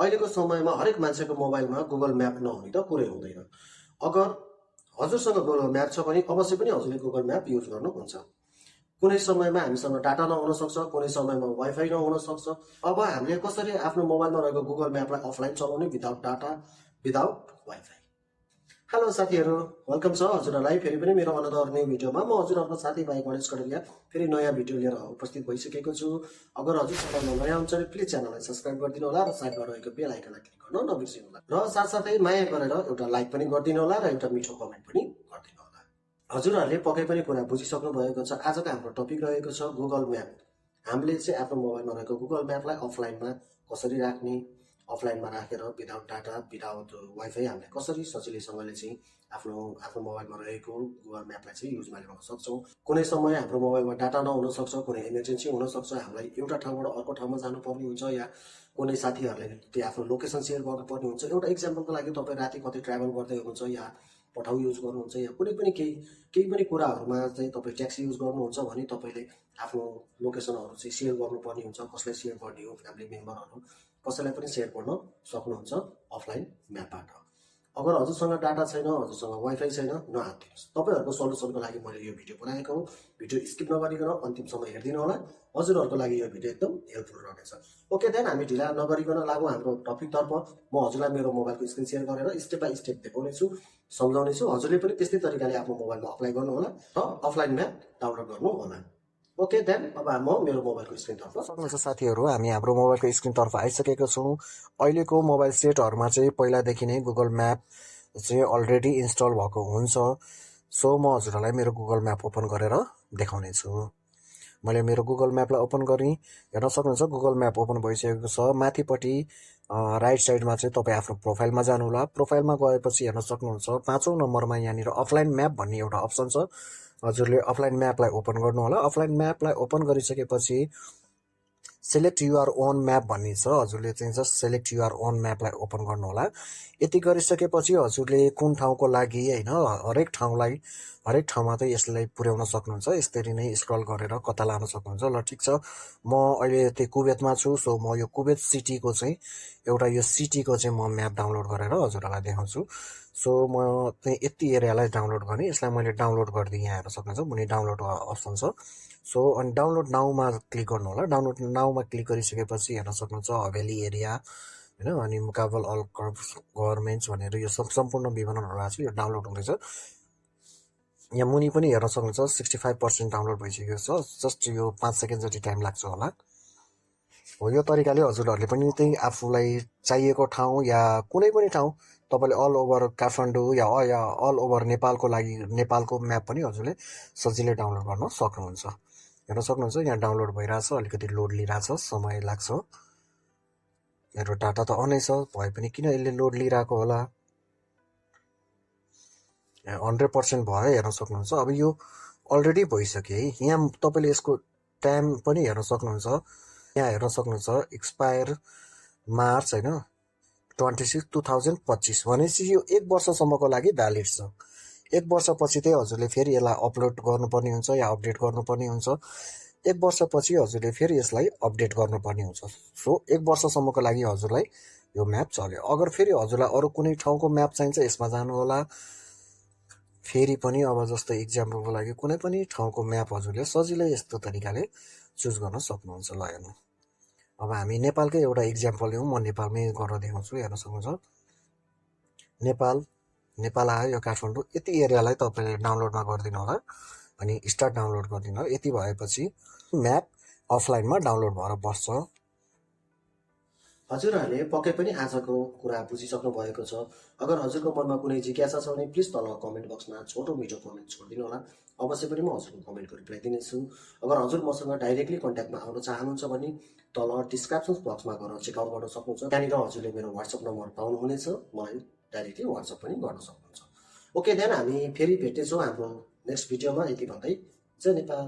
अहिलेको समयमा हरेक मान्छेको मोबाइलमा गुगल म्याप नहुने त कुरै हुँदैन। अगर हजुरसँग गुगल म्याप छ भने अवश्य पनि हजुरले गुगल म्याप युज गर्नुहुन्छ। कुनै समयमा हामीसँग डाटा नहुन सक्छ, कुनै समयमा वाइफाई नहुन सक्छ। अब हामीले कसरी आफ्नो मोबाइलमा रहेको गुगल म्यापलाई अफलाइन चलाउने without data, without wifi. Hello साथीहरू, वेलकम छ हजुरहरूलाई फेरि पनि मेरो अनदर न्यू भिडियोमा। म हजुरहरूको साथीभाइ गणेश कडेरिया फेरि नयाँ भिडियो लिएर उपस्थित भइसकेको छु। अगर हजुर च्यानलमा नयाँ हुन्छ भने प्लिज च्यानललाई सब्सक्राइब गरिदिनु होला र साइडमा रहेको बेल आइकनलाई क्लिक गर्न नबिर्सिनु होला। र साथसाथै माया गरेर एउटा लाइक पनि गरिदिनु होला र एउटा मिठो कमेन्ट पनि गरिदिनु होला। हजुरहरूले पक्कै पनि कुरा बुझिसक्नु भएको छ। आजको हाम्रो टपिक रहेको छ गुगल म्याप। हामीले चाहिँ आफ्नो मोबाइलमा रहेको गुगल म्यापलाई अफलाइनमा कसरी राख्ने, अफलाइनमा राखेर विदाउट डाटा, विदाउट वाइफाई हामीले कसरी सजिलैसँगले चाहिँ आफ्नो मोबाइलमा रहेको गुगल म्यापलाई चाहिँ युजमा ल्याउन सक्छौँ। कुनै समय हाम्रो मोबाइलमा डाटा नहुन सक्छ, कुनै इमर्जेन्सी हुनसक्छ, हामीलाई एउटा ठाउँबाट अर्को ठाउँमा जानुपर्ने हुन्छ, या कुनै साथीहरूले त्यो आफ्नो लोकेसन सेयर गर्नुपर्ने हुन्छ। एउटा इक्जाम्पलको लागि तपाईँ राति कतै ट्राभल गर्दै हुनुहुन्छ या पठाउ युज गर्नुहुन्छ या कुनै पनि केही पनि कुराहरूमा चाहिँ तपाईँ ट्याक्सी युज गर्नुहुन्छ भने तपाईँले आफ्नो लोकेसनहरू चाहिँ सेयर गर्नुपर्ने हुन्छ। कसलाई सेयर गर्ने हो, फ्यामिली मेम्बरहरू कसैलाई पनि सेयर गर्न सक्नुहुन्छ अफलाइन म्यापबाट। अगर हजुरसँग डाटा छैन, हजुरसँग वाइफाई छैन, नहातिनुहोस्। तपाईँहरूको सल्युसनको लागि मैले यो भिडियो बनाएको हो। भिडियो स्किप नगरिकन अन्तिमसम्म हेरिदिनु होला। हजुरहरूको लागि यो भिडियो एकदम हेल्पफुल रहनेछ। ओके देन हामी ढिला नगरिकन लागौँ हाम्रो टपिकतर्फ। म हजुरलाई मेरो मोबाइलको स्क्रिन सेयर गरेर स्टेप बाई स्टेप देखाउनेछु, सम्झाउनेछु। हजुरले पनि त्यस्तै तरिकाले आफ्नो मोबाइलमा अप्लाई गर्नु होला र अफलाइन म्याप डाउनलोड गर्नु होला। ओके देन अब म मेरो मोबाइलको स्क्रिनतर्फ सक्नुहुन्छ साथीहरू, हामी हाम्रो मोबाइलको स्क्रिनतर्फ आइसकेको छौँ। अहिलेको मोबाइल सेटहरूमा चाहिँ पहिलादेखि नै गुगल म्याप चाहिँ अलरेडी इन्स्टल भएको हुन्छ। सो म हजुरहरूलाई मेरो गुगल म्याप ओपन गरेर देखाउने छु। मैले मेरो गुगल म्यापलाई ओपन गरेँ, हेर्न सक्नुहुन्छ गुगल म्याप ओपन भइसकेको छ। माथिपट्टि राइट साइडमा चाहिँ तपाईँ आफ्नो प्रोफाइलमा जानु होला। प्रोफाइलमा गएपछि हेर्न सक्नुहुन्छ 5औं नम्बरमा यहाँनिर अफलाइन म्याप भन्ने एउटा अप्सन छ। हजुरले अफलाइन म्यापलाई ओपन गर्नु होला। अफलाइन म्यापलाई ओपन गरिसकेपछि सेलेक्ट युआर ओन म्याप भन्ने छ। हजुरले चाहिँ जस्ट सेलेक्ट युआर ओन म्यापलाई ओपन गर्नु होला। यति गरिसकेपछि हजुरले कुन ठाउँको लागि होइन, हरेक ठाउँमा चाहिँ यसलाई पुर्याउन सक्नुहुन्छ। यसरी नै स्क्रल गरेर कता लान सक्नुहुन्छ। ल ठिक छ, म अहिले त्यो कुवेतमा छु। सो म यो कुवेत सिटीको चाहिँ यो सिटीको चाहिँ म म्याप डाउनलोड गरेर हजुरहरूलाई देखाउँछु। सो म चाहिँ यति एरियालाई डाउनलोड गर्ने, यसलाई मैले डाउनलोड गरिदिएँ। यहाँ हेर्न सक्नुहुन्छ मुनि डाउनलोड अप्सन छ। सो अनि डाउनलोड नाउमा क्लिक गर्नु होला। डाउनलोड नाउमा क्लिक गरिसकेपछि हेर्न सक्नुहुन्छ हवेली एरिया होइन, अनि मुकाबल अल गभर्मेन्ट्स भनेर यो सम्पूर्ण विवरणहरू आएको छ। यो डाउनलोड हुँदैछ। यहाँ मुनि पनि हेर्न सक्नुहुन्छ 65% डाउनलोड भइसकेको छ। जस्ट यो 5 सेकेन्ड जति टाइम लाग्छ होला। हो यो तरिकाले हजुरहरूले पनि त्यही आफूलाई चाहिएको ठाउँ या कुनै पनि ठाउँ तपाईँले अल ओभर काठमाडौँ या अल ओभर नेपालको लागि नेपालको म्याप पनि हजुरले सजिलै डाउनलोड गर्न सक्नुहुन्छ। हेर्न सक्नुहुन्छ यहाँ डाउनलोड भइरहेछ, अलिकति लोड लिइरहेछ, समय लाग्छ। मेरो डाटा त अनै छ, भए पनि किन यसले लोड लिइरहेको होला। 100% भयो, हेर्न सक्नुहुन्छ। अब यो अलरेडी भइसक्यो है। यहाँ तपाईँले यसको टाइम पनि हेर्न सक्नुहुन्छ। यहाँ हेर्न सक्नुहुन्छ एक्सपायर मार्च होइन 26, 2025 भनेपछि यो 1 वर्षसम्मको लागि भ्यालिड छ। 1 वर्षपछि चाहिँ हजुरले फेरि यसलाई अपलोड गर्नुपर्ने हुन्छ या अपडेट गर्नुपर्ने हुन्छ। 1 वर्षपछि हजुरले फेरि यसलाई अपडेट गर्नुपर्ने हुन्छ। सो 1 वर्षसम्मको लागि हजुरलाई यो म्याप चल्यो। अगर फेरि हजुरलाई अरू कुनै ठाउँको म्याप चाहिन्छ यसमा जानु होला। फेरि पनि अब जस्तो इक्जाम्पलको लागि कुनै पनि ठाउँको म्याप हजुरले सजिलै यस्तो तरिकाले चुज गर्न सक्नुहुन्छ। ल हेर्नु, अब हामी नेपालकै एउटा इक्जाम्पल लिउँ। म नेपालमै गरेर देखाउँछु। हेर्न सक्नुहुन्छ नेपाल आयो, यो काठमाडौँ। यति एरियालाई तपाईँले डाउनलोडमा गरिदिनु होला अनि स्टार्ट डाउनलोड गरिदिनु होला। यति भएपछि म्याप अफलाइनमा डाउनलोड भएर बस्छ। हजुरहरूले पक्कै पनि आजको कुरा बुझिसक्नु भएको छ। अगर हजुरको मनमा कुनै जिज्ञासा छ भने प्लिज तल कमेन्ट बक्समा छोटो मिठो कमेन्ट छोडिदिनु होला। अवश्य पनि म हजुरको कमेन्टको रिप्लाई दिनेछु। अगर हजुर मसँग डाइरेक्टली कन्ट्याक्टमा आउन चाहनुहुन्छ भने तल डिस्क्रिप्सन बक्समा गएर चेकआउट गर्न सक्नुहुन्छ। त्यहाँनिर हजुरले मेरो वाट्सएप नम्बर पाउनुहुनेछ, मलाई डाइरेक्टली वाट्सएप पनि गर्न सक्नुहुन्छ। ओके देन हामी फेरि भेट्नेछौँ हाम्रो नेक्स्ट भिडियोमा। यति भन्दै जय नेपाल।